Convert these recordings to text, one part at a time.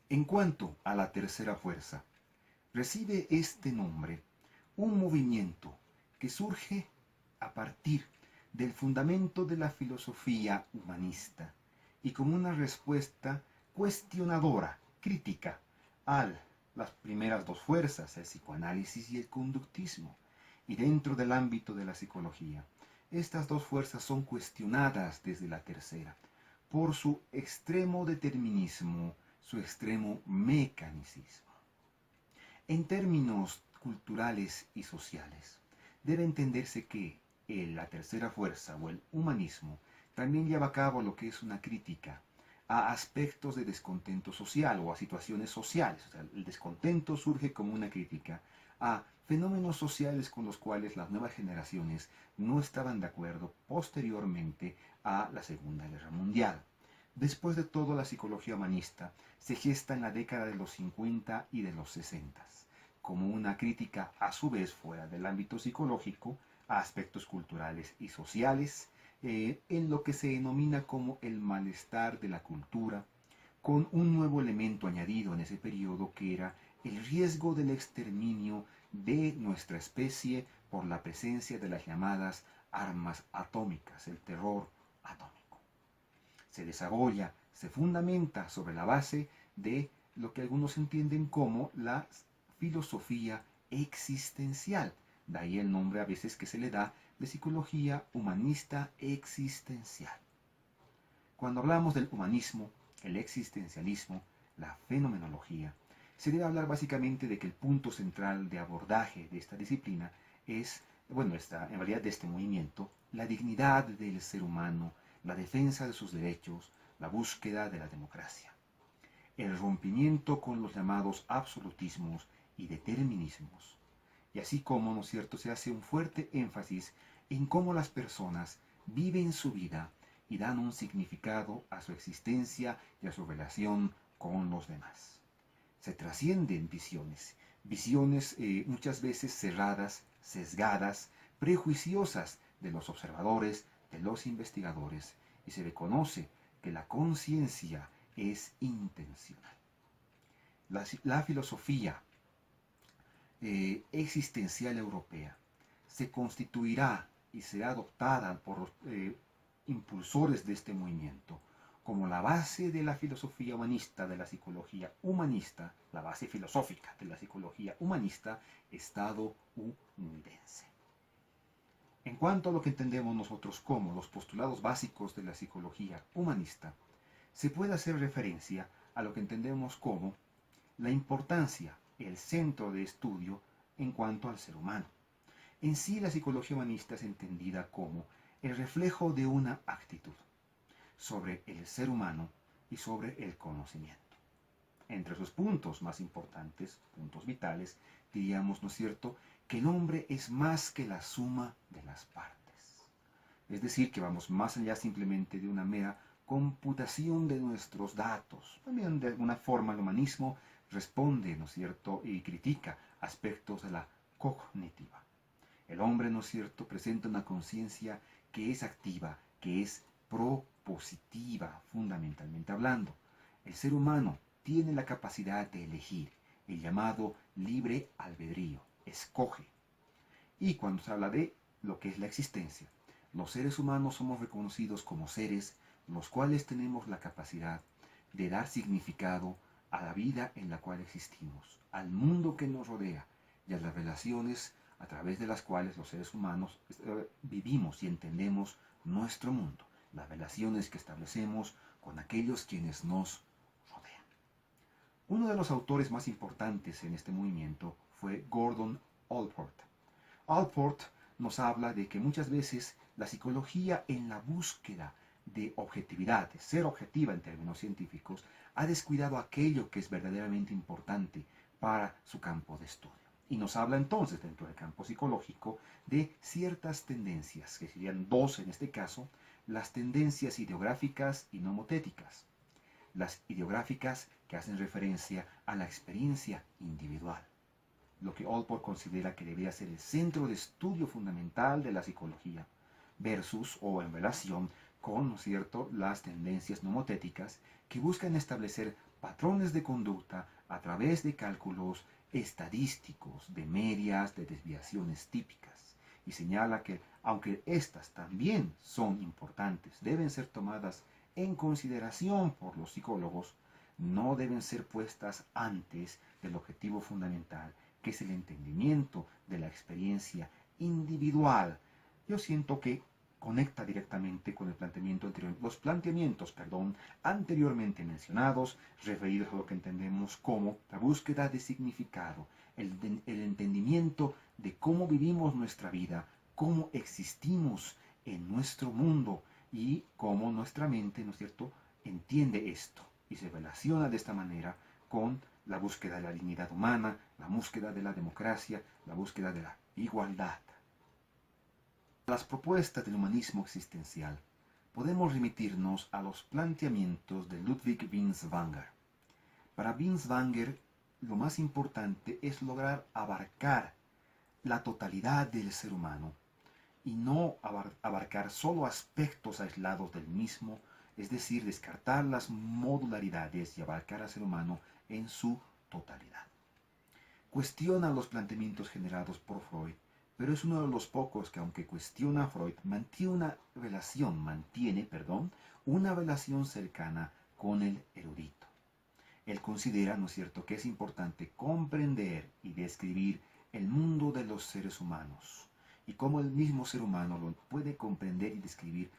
En cuanto a la tercera fuerza, recibe este nombre un movimiento que surge a partir del fundamento de la filosofía humanista y como una respuesta cuestionadora, crítica, a las primeras dos fuerzas, el psicoanálisis y el conductismo. Y dentro del ámbito de la psicología, estas dos fuerzas son cuestionadas desde la tercera, por su extremo determinismo, su extremo mecanicismo. En términos culturales y sociales, debe entenderse que la tercera fuerza o el humanismo también lleva a cabo lo que es una crítica a aspectos de descontento social o a situaciones sociales. O sea, el descontento surge como una crítica a fenómenos sociales con los cuales las nuevas generaciones no estaban de acuerdo posteriormente a la Segunda Guerra Mundial. Después de todo, la psicología humanista se gesta en la década de los 50 y de los 60, como una crítica a su vez fuera del ámbito psicológico a aspectos culturales y sociales, en lo que se denomina como el malestar de la cultura, con un nuevo elemento añadido en ese periodo que era el riesgo del exterminio de nuestra especie por la presencia de las llamadas armas atómicas, el terror atómico. Se desarrolla, se fundamenta sobre la base de lo que algunos entienden como la filosofía existencial. De ahí el nombre a veces que se le da de psicología humanista existencial. Cuando hablamos del humanismo, el existencialismo, la fenomenología, se debe hablar básicamente de que el punto central de abordaje de esta disciplina es, en realidad de este movimiento, la dignidad del ser humano, la defensa de sus derechos, la búsqueda de la democracia. El rompimiento con los llamados absolutismos y determinismos. Y así como, ¿no es cierto?, se hace un fuerte énfasis en cómo las personas viven su vida y dan un significado a su existencia y a su relación con los demás. Se trascienden visiones muchas veces cerradas, sesgadas, prejuiciosas de los observadores, de los investigadores, y se reconoce que la conciencia es intencional. La filosofía existencial europea se constituirá y será adoptada por los impulsores de este movimiento como la base de la filosofía humanista, de la psicología humanista, la base filosófica de la psicología humanista estadounidense. En cuanto a lo que entendemos nosotros como los postulados básicos de la psicología humanista, se puede hacer referencia a lo que entendemos como la importancia, el centro de estudio en cuanto al ser humano. En sí, la psicología humanista es entendida como el reflejo de una actitud sobre el ser humano y sobre el conocimiento. Entre sus puntos más importantes, puntos vitales, diríamos, ¿no es cierto?, que el hombre es más que la suma de las partes. Es decir, que vamos más allá simplemente de una mera computación de nuestros datos. También de alguna forma el humanismo responde, ¿no es cierto?, y critica aspectos de la cognitiva. El hombre, ¿no es cierto?, presenta una conciencia que es activa, que es propositiva, fundamentalmente hablando. El ser humano tiene la capacidad de elegir, el llamado libre albedrío, escoge. Y cuando se habla de lo que es la existencia, los seres humanos somos reconocidos como seres los cuales tenemos la capacidad de dar significado a la vida en la cual existimos, al mundo que nos rodea y a las relaciones a través de las cuales los seres humanos vivimos y entendemos nuestro mundo, las relaciones que establecemos con aquellos quienes nos rodean. Uno de los autores más importantes en este movimiento fue Gordon Allport. Allport nos habla de que muchas veces la psicología en la búsqueda de objetividad, de ser objetiva en términos científicos, ha descuidado aquello que es verdaderamente importante para su campo de estudio. Y nos habla entonces, dentro del campo psicológico, de ciertas tendencias, que serían dos en este caso, las tendencias ideográficas y nomotéticas. Las ideográficas que hacen referencia a la experiencia individual, lo que Allport considera que debería ser el centro de estudio fundamental de la psicología, versus o en relación con, ¿no es cierto?, las tendencias nomotéticas que buscan establecer patrones de conducta a través de cálculos estadísticos de medias de desviaciones típicas, y señala que, aunque estas también son importantes, deben ser tomadas en consideración por los psicólogos, no deben ser puestas antes del objetivo fundamental, que es el entendimiento de la experiencia individual. Yo siento que conecta directamente con el planteamiento anterior, los planteamientos, anteriormente mencionados, referidos a lo que entendemos como la búsqueda de significado, el entendimiento de cómo vivimos nuestra vida, cómo existimos en nuestro mundo y cómo nuestra mente, ¿no es cierto?, entiende esto y se relaciona de esta manera con la búsqueda de la dignidad humana, la búsqueda de la democracia, la búsqueda de la igualdad. Las propuestas del humanismo existencial, podemos remitirnos a los planteamientos de Ludwig Binswanger. Para Binswanger, lo más importante es lograr abarcar la totalidad del ser humano y no abarcar solo aspectos aislados del mismo, es decir, descartar las modularidades y abarcar al ser humano en su totalidad. Cuestiona los planteamientos generados por Freud, pero es uno de los pocos que, aunque cuestiona a Freud, mantiene una relación cercana con el erudito. Él considera, ¿no es cierto?, que es importante comprender y describir el mundo de los seres humanos y cómo el mismo ser humano lo puede comprender y describir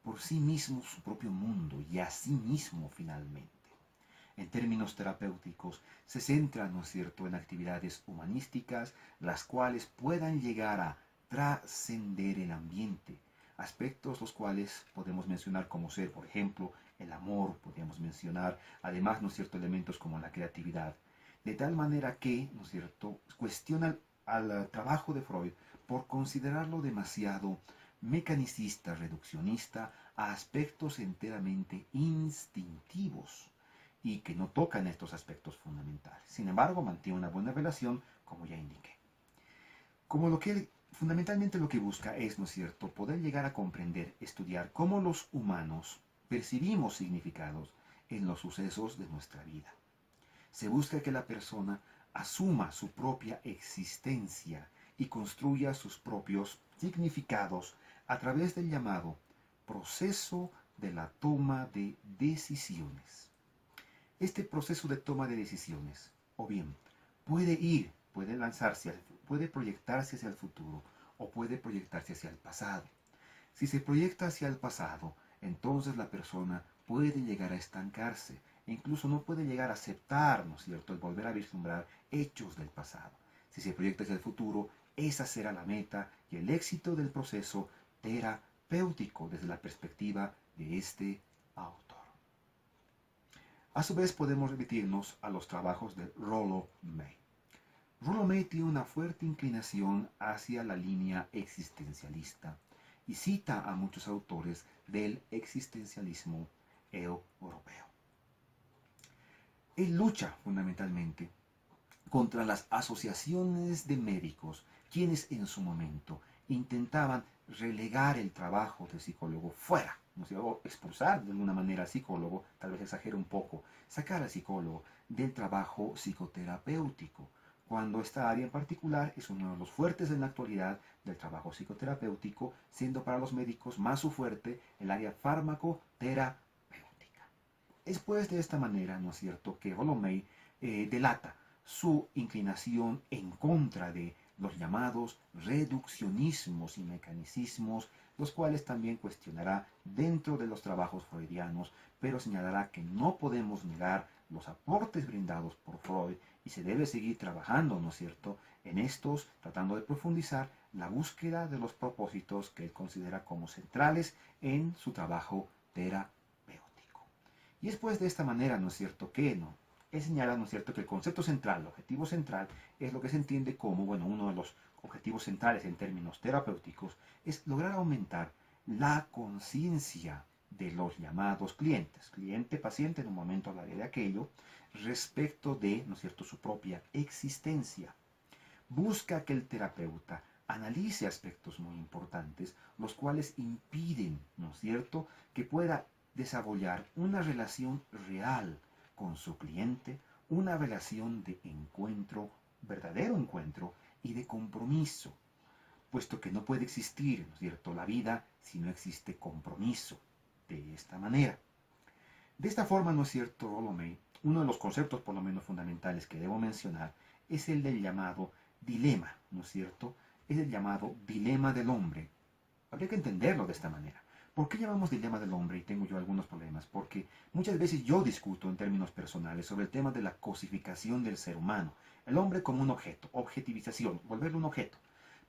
por sí mismo su propio mundo y a sí mismo finalmente. En términos terapéuticos, se centra, ¿no es cierto?, en actividades humanísticas, las cuales puedan llegar a trascender el ambiente, aspectos los cuales podemos mencionar como ser, por ejemplo, el amor, podríamos mencionar, además, ¿no es cierto?, elementos como la creatividad, de tal manera que, ¿no es cierto?, cuestiona al trabajo de Freud por considerarlo demasiado mecanicista, reduccionista, a aspectos enteramente instintivos, y que no tocan estos aspectos fundamentales. Sin embargo, mantiene una buena relación, como ya indiqué. Fundamentalmente lo que busca es, ¿no es cierto?, poder llegar a comprender, estudiar cómo los humanos percibimos significados en los sucesos de nuestra vida. Se busca que la persona asuma su propia existencia y construya sus propios significados a través del llamado proceso de la toma de decisiones. Este proceso de toma de decisiones, o bien, puede proyectarse hacia el futuro o puede proyectarse hacia el pasado. Si se proyecta hacia el pasado, entonces la persona puede llegar a estancarse e incluso no puede llegar a aceptar, ¿no es cierto?, el volver a vislumbrar hechos del pasado. Si se proyecta hacia el futuro, esa será la meta y el éxito del proceso terapéutico desde la perspectiva de este autor. A su vez podemos remitirnos a los trabajos de Rollo May. Rollo May tiene una fuerte inclinación hacia la línea existencialista y cita a muchos autores del existencialismo europeo. Él lucha fundamentalmente contra las asociaciones de médicos, quienes en su momento intentaban relegar el trabajo del psicólogo fuera, ¿no sé?, o expulsar de alguna manera al psicólogo, tal vez exagero un poco, sacar al psicólogo del trabajo psicoterapéutico, cuando esta área en particular es uno de los fuertes en la actualidad del trabajo psicoterapéutico, siendo para los médicos más su fuerte el área farmacoterapéutica. Es pues de esta manera, ¿no es cierto?, que Rollo May delata su inclinación en contra de los llamados reduccionismos y mecanicismos, los cuales también cuestionará dentro de los trabajos freudianos, pero señalará que no podemos negar los aportes brindados por Freud y se debe seguir trabajando, ¿no es cierto?, en estos, tratando de profundizar la búsqueda de los propósitos que él considera como centrales en su trabajo terapéutico. Y es pues de esta manera, ¿no es cierto?, que él señala, ¿no es cierto?, que el concepto central, el objetivo central, es lo que se entiende como, uno de los objetivos centrales en términos terapéuticos, es lograr aumentar la conciencia de los llamados clientes, cliente-paciente, en un momento hablaré de aquello, respecto de, ¿no es cierto?, su propia existencia. Busca que el terapeuta analice aspectos muy importantes, los cuales impiden, ¿no es cierto?, que pueda desarrollar una relación real con su cliente una relación de encuentro, verdadero encuentro y de compromiso, puesto que no puede existir, ¿no es cierto?, la vida si no existe compromiso. De esta manera. De esta forma, ¿no es cierto, Rolomei? Uno de los conceptos, por lo menos fundamentales, que debo mencionar es el del llamado dilema, ¿no es cierto? Es el llamado dilema del hombre. Habría que entenderlo de esta manera. ¿Por qué llamamos dilema del hombre? Y tengo yo algunos problemas. Porque muchas veces yo discuto en términos personales sobre el tema de la cosificación del ser humano. El hombre como un objeto, objetivización, volverlo un objeto.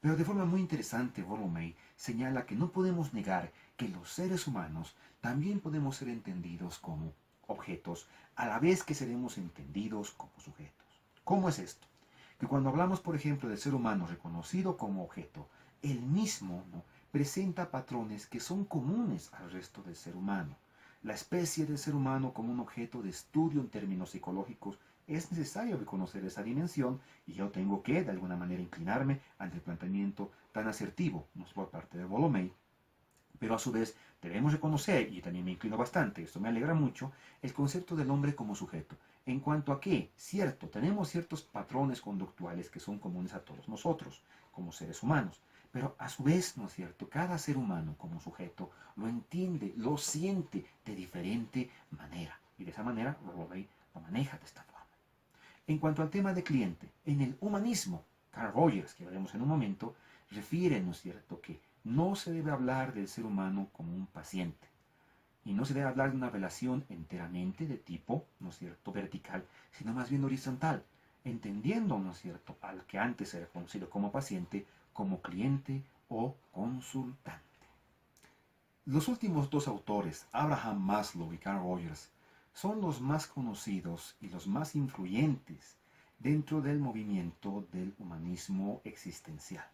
Pero de forma muy interesante, Rolomei señala que no podemos negar que los seres humanos también podemos ser entendidos como objetos, a la vez que seremos entendidos como sujetos. ¿Cómo es esto? Que cuando hablamos, por ejemplo, del ser humano reconocido como objeto, él mismo, ¿no?, presenta patrones que son comunes al resto del ser humano. La especie del ser humano como un objeto de estudio en términos psicológicos, es necesario reconocer esa dimensión y yo tengo que, de alguna manera, inclinarme ante el planteamiento tan asertivo, no por parte de Rolomei, pero a su vez debemos reconocer, y también me inclino bastante, esto me alegra mucho, el concepto del hombre como sujeto. En cuanto a que, cierto, tenemos ciertos patrones conductuales que son comunes a todos nosotros, como seres humanos, pero a su vez, ¿no es cierto?, cada ser humano como sujeto lo entiende, lo siente de diferente manera, y de esa manera Rolomei lo maneja de esta forma. En cuanto al tema de cliente, en el humanismo, Carl Rogers, que veremos en un momento, refiere, ¿no es cierto?, que no se debe hablar del ser humano como un paciente, y no se debe hablar de una relación enteramente de tipo, ¿no es cierto?, vertical, sino más bien horizontal, entendiendo, ¿no es cierto?, al que antes era conocido como paciente, como cliente o consultante. Los últimos dos autores, Abraham Maslow y Carl Rogers, son los más conocidos y los más influyentes dentro del movimiento del humanismo existencial.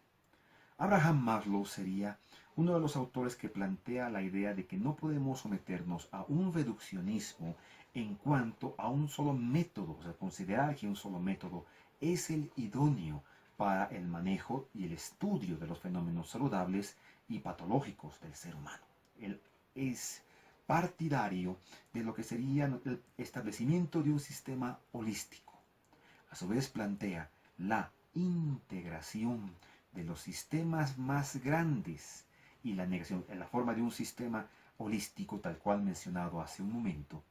Abraham Maslow sería uno de los autores que plantea la idea de que no podemos someternos a un reduccionismo en cuanto a un solo método, o sea, considerar que un solo método es el idóneo para el manejo y el estudio de los fenómenos saludables y patológicos del ser humano. Él es partidario de lo que sería el establecimiento de un sistema holístico. A su vez plantea la integración de los sistemas más grandes y la negación en la forma de un sistema holístico tal cual mencionado hace un momento,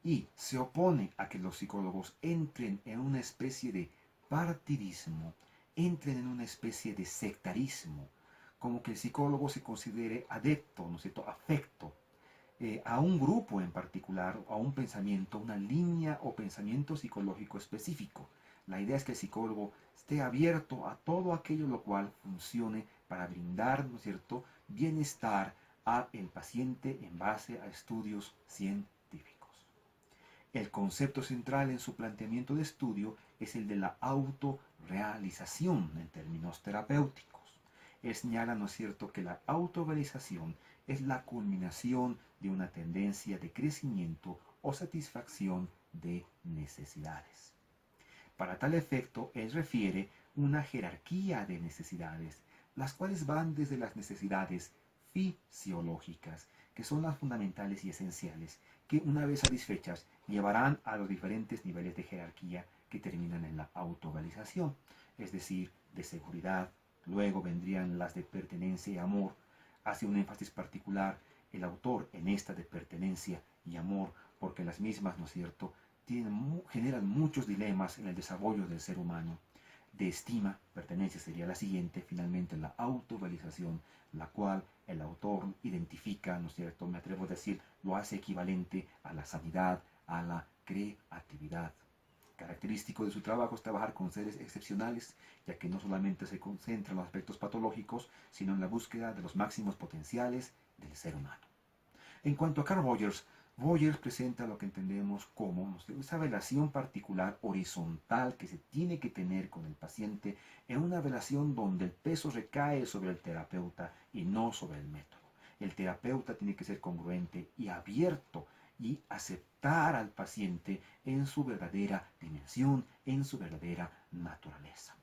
y se opone a que los psicólogos entren en una especie de partidismo, entren en una especie de sectarismo, como que el psicólogo se considere adepto, ¿no es cierto?, afecto a un grupo en particular, a un pensamiento, una línea o pensamiento psicológico específico. La idea es que el psicólogo esté abierto a todo aquello lo cual funcione para brindar, ¿no es cierto?, bienestar al paciente en base a estudios científicos. El concepto central en su planteamiento de estudio es el de la autorrealización en términos terapéuticos. Él señala, ¿no es cierto?, que la autorrealización es la culminación de una tendencia de crecimiento o satisfacción de necesidades. Para tal efecto, él refiere una jerarquía de necesidades, las cuales van desde las necesidades fisiológicas, que son las fundamentales y esenciales, que una vez satisfechas llevarán a los diferentes niveles de jerarquía que terminan en la autorrealización, es decir, de seguridad. Luego vendrían las de pertenencia y amor. Hace un énfasis particular el autor en esta de pertenencia y amor, porque las mismas, ¿no es cierto?, generan muchos dilemas en el desarrollo del ser humano. De estima, pertenencia sería la siguiente, finalmente la autorrealización, la cual el autor identifica, ¿no es cierto?, me atrevo a decir, lo hace equivalente a la sanidad, a la creatividad. Característico de su trabajo es trabajar con seres excepcionales, ya que no solamente se concentra en los aspectos patológicos, sino en la búsqueda de los máximos potenciales del ser humano. En cuanto a Carl Rogers, Rogers presenta lo que entendemos como esa relación particular horizontal que se tiene que tener con el paciente en una relación donde el peso recae sobre el terapeuta y no sobre el método. El terapeuta tiene que ser congruente y abierto y aceptar al paciente en su verdadera dimensión, en su verdadera naturaleza.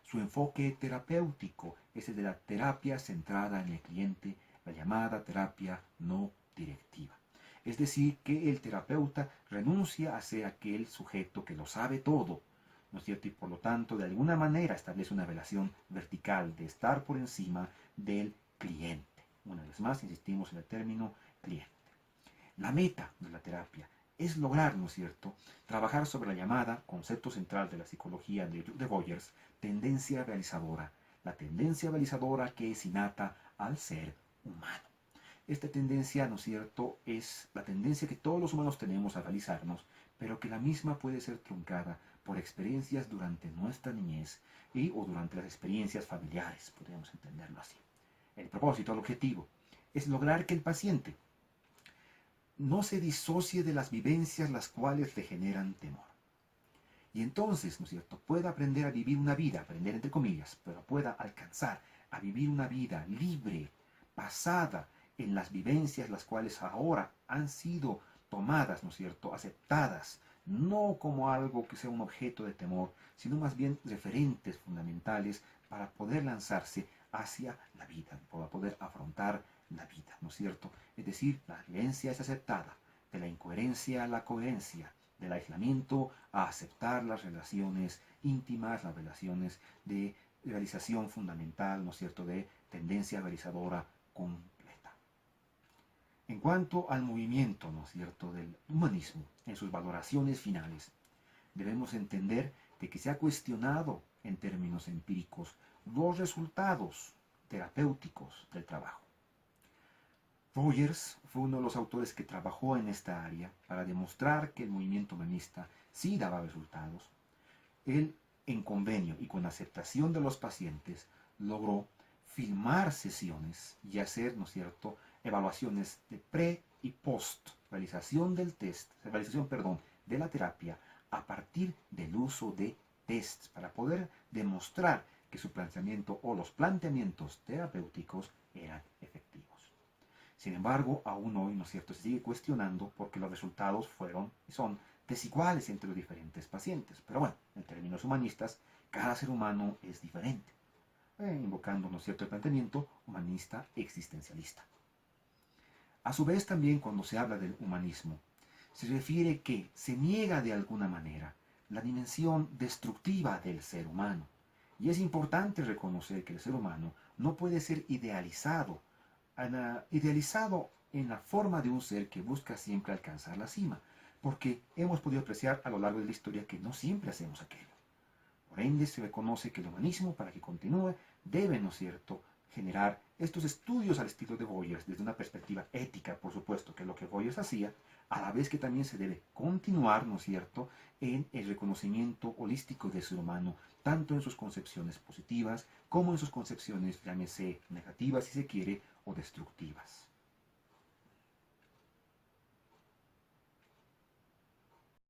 Su enfoque terapéutico es el de la terapia centrada en el cliente, la llamada terapia no directiva. Es decir, que el terapeuta renuncia a ser aquel sujeto que lo sabe todo, ¿no es cierto? Y por lo tanto, de alguna manera establece una relación vertical de estar por encima del cliente. Una vez más, insistimos en el término cliente. La meta de la terapia es lograr, ¿no es cierto?, trabajar sobre la llamada, concepto central de la psicología de Boyers, tendencia realizadora. La tendencia realizadora que es innata al ser humano. Esta tendencia, ¿no es cierto?, es la tendencia que todos los humanos tenemos a realizarnos, pero que la misma puede ser truncada por experiencias durante nuestra niñez o durante las experiencias familiares, podríamos entenderlo así. El propósito, el objetivo, es lograr que el paciente no se disocie de las vivencias las cuales le generan temor. Y entonces, ¿no es cierto?, pueda aprender a vivir una vida, aprender entre comillas, pero pueda alcanzar a vivir una vida libre, basada en las vivencias las cuales ahora han sido tomadas, ¿no es cierto?, aceptadas, no como algo que sea un objeto de temor, sino más bien referentes fundamentales para poder lanzarse hacia la vida, para poder afrontar la vida, ¿no es cierto? Es decir, la creencia es aceptada, de la incoherencia a la coherencia, del aislamiento a aceptar las relaciones íntimas, las relaciones de realización fundamental, ¿no es cierto?, de tendencia realizadora completa. En cuanto al movimiento, ¿no es cierto?, del humanismo, en sus valoraciones finales, debemos entender de que se ha cuestionado en términos empíricos los resultados terapéuticos del trabajo. Boyers fue uno de los autores que trabajó en esta área para demostrar que el movimiento humanista sí daba resultados. Él, en convenio y con aceptación de los pacientes, logró filmar sesiones y hacer, ¿no es cierto?, evaluaciones de pre y post realización del test, de la terapia a partir del uso de tests para poder demostrar que su planteamiento o los planteamientos terapéuticos eran efectivos. Sin embargo, aún hoy, ¿no es cierto?, se sigue cuestionando porque los resultados fueron y son desiguales entre los diferentes pacientes. Pero bueno, en términos humanistas, cada ser humano es diferente, invocando, ¿no es cierto?, el planteamiento humanista existencialista. A su vez, también cuando se habla del humanismo, se refiere que se niega de alguna manera la dimensión destructiva del ser humano. Y es importante reconocer que el ser humano no puede ser idealizado en la forma de un ser que busca siempre alcanzar la cima, porque hemos podido apreciar a lo largo de la historia que no siempre hacemos aquello. Por ende, se reconoce que el humanismo, para que continúe, debe, ¿no es cierto?, generar estos estudios al estilo de Boyers desde una perspectiva ética, por supuesto, que es lo que Boyers hacía, a la vez que también se debe continuar, ¿no es cierto?, en el reconocimiento holístico del ser humano, tanto en sus concepciones positivas como en sus concepciones, llámese negativas si se quiere, o destructivas.